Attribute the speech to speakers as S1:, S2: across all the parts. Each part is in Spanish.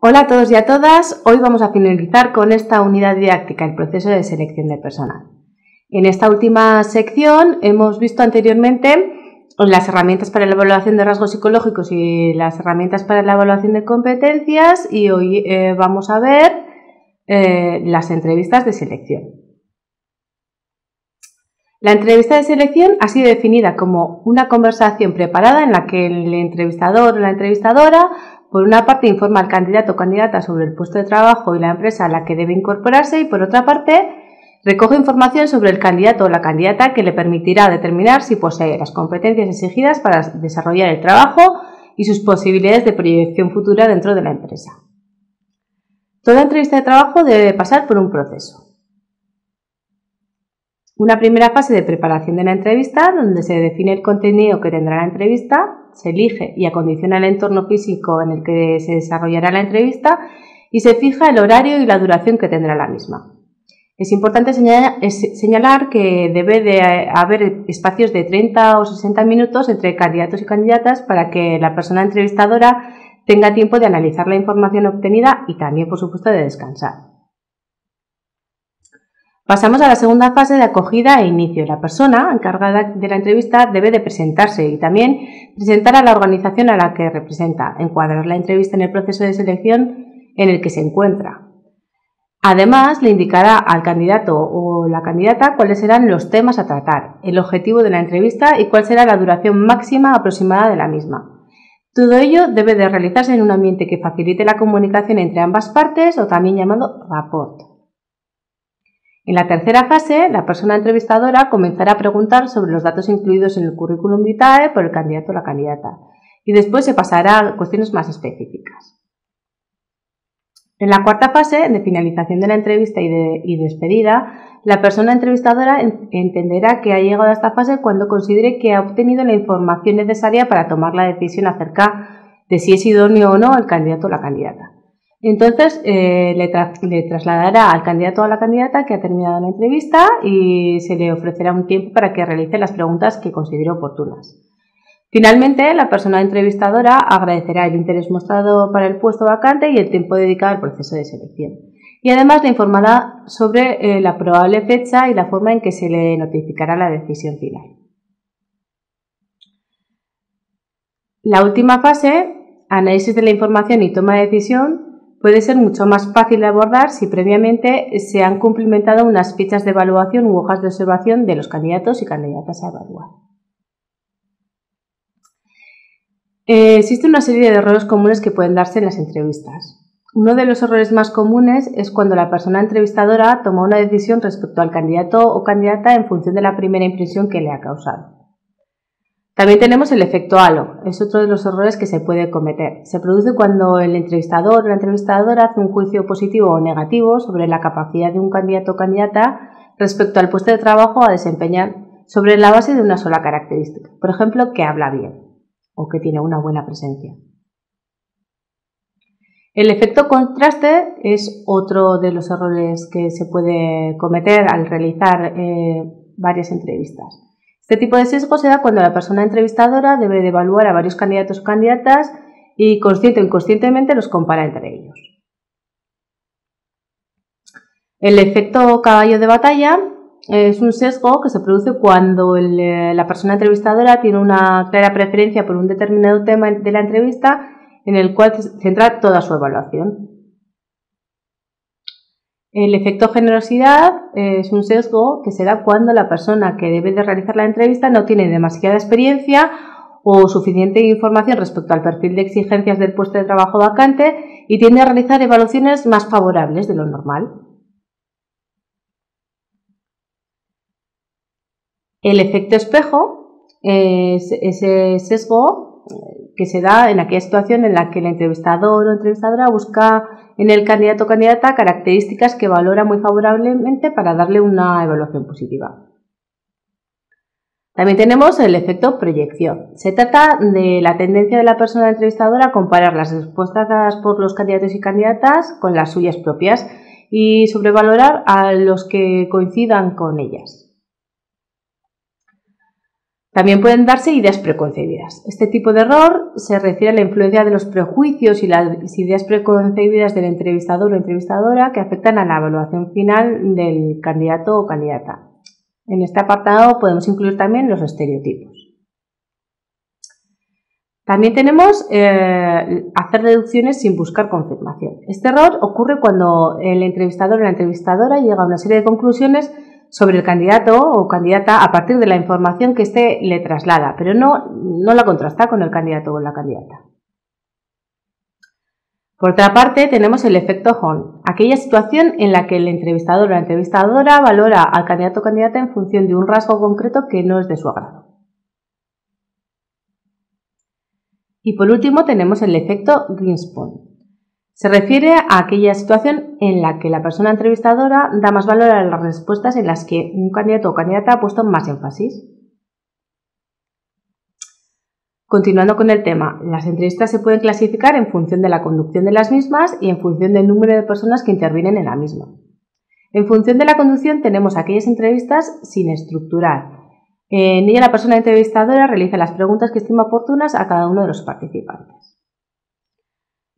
S1: Hola a todos y a todas, hoy vamos a finalizar con esta unidad didáctica, el proceso de selección de personal. En esta última sección hemos visto anteriormente las herramientas para la evaluación de rasgos psicológicos y las herramientas para la evaluación de competencias y hoy vamos a ver las entrevistas de selección. La entrevista de selección ha sido definida como una conversación preparada en la que el entrevistador o la entrevistadora, por una parte, informa al candidato o candidata sobre el puesto de trabajo y la empresa a la que debe incorporarse y, por otra parte, recoge información sobre el candidato o la candidata que le permitirá determinar si posee las competencias exigidas para desarrollar el trabajo y sus posibilidades de proyección futura dentro de la empresa. Toda entrevista de trabajo debe pasar por un proceso. Una primera fase de preparación de la entrevista, donde se define el contenido que tendrá la entrevista, se elige y acondiciona el entorno físico en el que se desarrollará la entrevista y se fija el horario y la duración que tendrá la misma. Es importante señalar que debe de haber espacios de 30 o 60 minutos entre candidatos y candidatas para que la persona entrevistadora tenga tiempo de analizar la información obtenida y también, por supuesto, de descansar. Pasamos a la segunda fase de acogida e inicio. La persona encargada de la entrevista debe de presentarse y también presentar a la organización a la que representa, encuadrar la entrevista en el proceso de selección en el que se encuentra. Además, le indicará al candidato o la candidata cuáles serán los temas a tratar, el objetivo de la entrevista y cuál será la duración máxima aproximada de la misma. Todo ello debe de realizarse en un ambiente que facilite la comunicación entre ambas partes o también llamado rapport. En la tercera fase, la persona entrevistadora comenzará a preguntar sobre los datos incluidos en el currículum vitae por el candidato o la candidata y después se pasará a cuestiones más específicas. En la cuarta fase, de finalización de la entrevista y despedida, la persona entrevistadora entenderá que ha llegado a esta fase cuando considere que ha obtenido la información necesaria para tomar la decisión acerca de si es idóneo o no el candidato o la candidata. Entonces le trasladará al candidato o a la candidata que ha terminado la entrevista y se le ofrecerá un tiempo para que realice las preguntas que considere oportunas. Finalmente, la persona entrevistadora agradecerá el interés mostrado para el puesto vacante y el tiempo dedicado al proceso de selección. Y además le informará sobre la probable fecha y la forma en que se le notificará la decisión final. La última fase, análisis de la información y toma de decisión, puede ser mucho más fácil de abordar si previamente se han cumplimentado unas fichas de evaluación u hojas de observación de los candidatos y candidatas a evaluar. Existe una serie de errores comunes que pueden darse en las entrevistas. Uno de los errores más comunes es cuando la persona entrevistadora toma una decisión respecto al candidato o candidata en función de la primera impresión que le ha causado. También tenemos el efecto halo, es otro de los errores que se puede cometer. Se produce cuando el entrevistador o la entrevistadora hace un juicio positivo o negativo sobre la capacidad de un candidato o candidata respecto al puesto de trabajo a desempeñar sobre la base de una sola característica. Por ejemplo, que habla bien o que tiene una buena presencia. El efecto contraste es otro de los errores que se puede cometer al realizar varias entrevistas. Este tipo de sesgo se da cuando la persona entrevistadora debe de evaluar a varios candidatos o candidatas y consciente o inconscientemente los compara entre ellos. El efecto caballo de batalla es un sesgo que se produce cuando la persona entrevistadora tiene una clara preferencia por un determinado tema de la entrevista en el cual centra toda su evaluación. El efecto generosidad es un sesgo que se da cuando la persona que debe de realizar la entrevista no tiene demasiada experiencia o suficiente información respecto al perfil de exigencias del puesto de trabajo vacante y tiende a realizar evaluaciones más favorables de lo normal. El efecto espejo es ese sesgo que se da en aquella situación en la que el entrevistador o entrevistadora busca en el candidato o candidata características que valora muy favorablemente para darle una evaluación positiva. También tenemos el efecto proyección. Se trata de la tendencia de la persona entrevistadora a comparar las respuestas dadas por los candidatos y candidatas con las suyas propias y sobrevalorar a los que coincidan con ellas. También pueden darse ideas preconcebidas. Este tipo de error se refiere a la influencia de los prejuicios y las ideas preconcebidas del entrevistador o entrevistadora que afectan a la evaluación final del candidato o candidata. En este apartado podemos incluir también los estereotipos. También tenemos hacer deducciones sin buscar confirmación. Este error ocurre cuando el entrevistador o la entrevistadora llega a una serie de conclusiones sobre el candidato o candidata a partir de la información que éste le traslada, pero no la contrasta con el candidato o la candidata. Por otra parte, tenemos el efecto Horn, aquella situación en la que el entrevistador o la entrevistadora valora al candidato o candidata en función de un rasgo concreto que no es de su agrado. Y por último tenemos el efecto Greenspan. Se refiere a aquella situación en la que la persona entrevistadora da más valor a las respuestas en las que un candidato o candidata ha puesto más énfasis. Continuando con el tema, las entrevistas se pueden clasificar en función de la conducción de las mismas y en función del número de personas que intervienen en la misma. En función de la conducción tenemos aquellas entrevistas sin estructurar. En ella la persona entrevistadora realiza las preguntas que estima oportunas a cada uno de los participantes.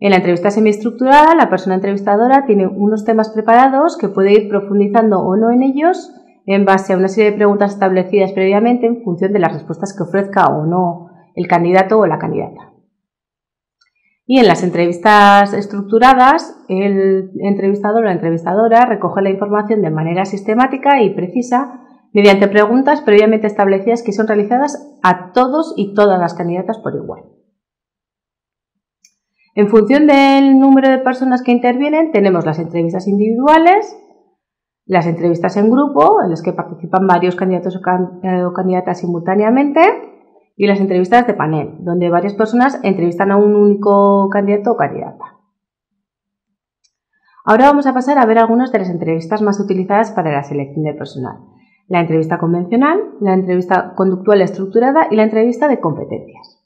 S1: En la entrevista semiestructurada, la persona entrevistadora tiene unos temas preparados que puede ir profundizando o no en ellos en base a una serie de preguntas establecidas previamente en función de las respuestas que ofrezca o no el candidato o la candidata. Y en las entrevistas estructuradas, el entrevistador o la entrevistadora recoge la información de manera sistemática y precisa mediante preguntas previamente establecidas que son realizadas a todos y todas las candidatas por igual. En función del número de personas que intervienen, tenemos las entrevistas individuales, las entrevistas en grupo, en las que participan varios candidatos o candidatas simultáneamente, y las entrevistas de panel, donde varias personas entrevistan a un único candidato o candidata. Ahora vamos a pasar a ver algunas de las entrevistas más utilizadas para la selección del personal. La entrevista convencional, la entrevista conductual estructurada y la entrevista de competencias.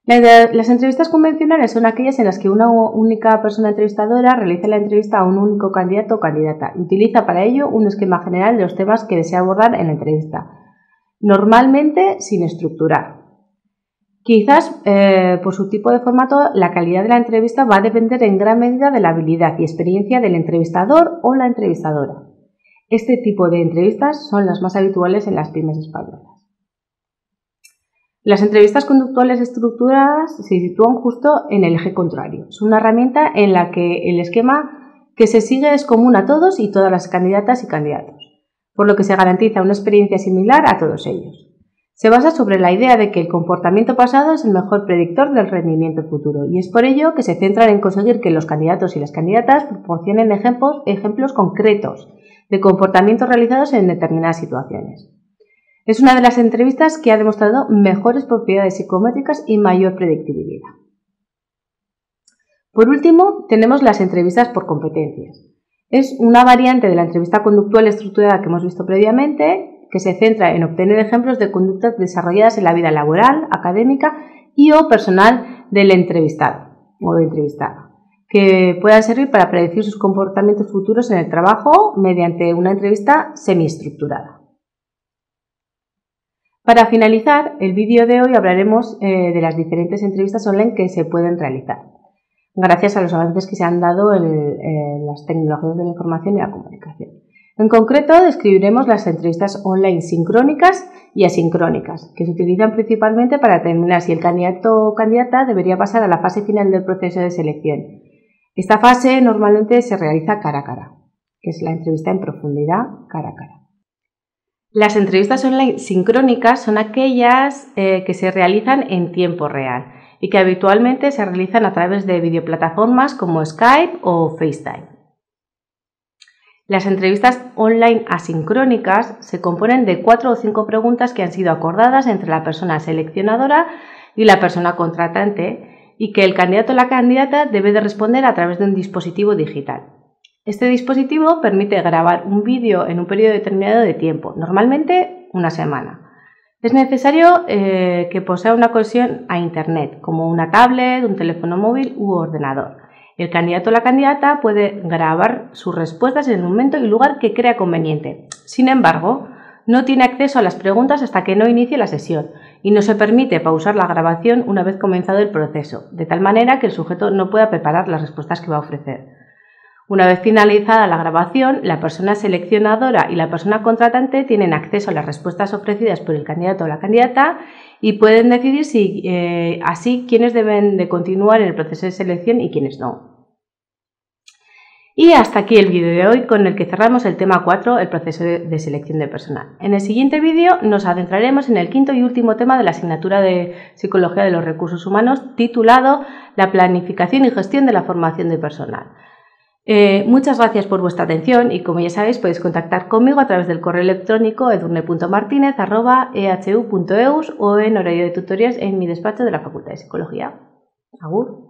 S1: Las entrevistas convencionales son aquellas en las que una única persona entrevistadora realiza la entrevista a un único candidato o candidata y utiliza para ello un esquema general de los temas que desea abordar en la entrevista, normalmente sin estructurar. Quizás por su tipo de formato la calidad de la entrevista va a depender en gran medida de la habilidad y experiencia del entrevistador o la entrevistadora. Este tipo de entrevistas son las más habituales en las pymes españolas. Las entrevistas conductuales estructuradas se sitúan justo en el eje contrario. Es una herramienta en la que el esquema que se sigue es común a todos y todas las candidatas y candidatos, por lo que se garantiza una experiencia similar a todos ellos. Se basa sobre la idea de que el comportamiento pasado es el mejor predictor del rendimiento futuro y es por ello que se centran en conseguir que los candidatos y las candidatas proporcionen ejemplos concretos de comportamientos realizados en determinadas situaciones. Es una de las entrevistas que ha demostrado mejores propiedades psicométricas y mayor predictibilidad. Por último, tenemos las entrevistas por competencias. Es una variante de la entrevista conductual estructurada que hemos visto previamente, que se centra en obtener ejemplos de conductas desarrolladas en la vida laboral, académica y o personal del entrevistado o de entrevistada, que puedan servir para predecir sus comportamientos futuros en el trabajo mediante una entrevista semiestructurada. Para finalizar el vídeo de hoy hablaremos de las diferentes entrevistas online que se pueden realizar, gracias a los avances que se han dado en las tecnologías de la información y la comunicación. En concreto, describiremos las entrevistas online sincrónicas y asincrónicas, que se utilizan principalmente para determinar si el candidato o candidata debería pasar a la fase final del proceso de selección. Esta fase normalmente se realiza cara a cara, que es la entrevista en profundidad cara a cara. Las entrevistas online sincrónicas son aquellas que se realizan en tiempo real y que habitualmente se realizan a través de videoplataformas como Skype o FaceTime. Las entrevistas online asincrónicas se componen de 4 o 5 preguntas que han sido acordadas entre la persona seleccionadora y la persona contratante y que el candidato o la candidata debe de responder a través de un dispositivo digital. Este dispositivo permite grabar un vídeo en un periodo determinado de tiempo, normalmente una semana. Es necesario que posea una conexión a Internet, como una tablet, un teléfono móvil u ordenador. El candidato o la candidata puede grabar sus respuestas en el momento y lugar que crea conveniente. Sin embargo, no tiene acceso a las preguntas hasta que no inicie la sesión y no se permite pausar la grabación una vez comenzado el proceso, de tal manera que el sujeto no pueda preparar las respuestas que va a ofrecer. Una vez finalizada la grabación, la persona seleccionadora y la persona contratante tienen acceso a las respuestas ofrecidas por el candidato o la candidata y pueden decidir así quiénes deben de continuar en el proceso de selección y quiénes no. Y hasta aquí el vídeo de hoy, con el que cerramos el tema 4, el proceso de selección de personal. En el siguiente vídeo nos adentraremos en el quinto y último tema de la asignatura de Psicología de los Recursos Humanos, titulado La planificación y gestión de la formación de personal. Muchas gracias por vuestra atención y, como ya sabéis, podéis contactar conmigo a través del correo electrónico edurne.martinez@ehu.eus o en horario de tutorías en mi despacho de la Facultad de Psicología. Agur.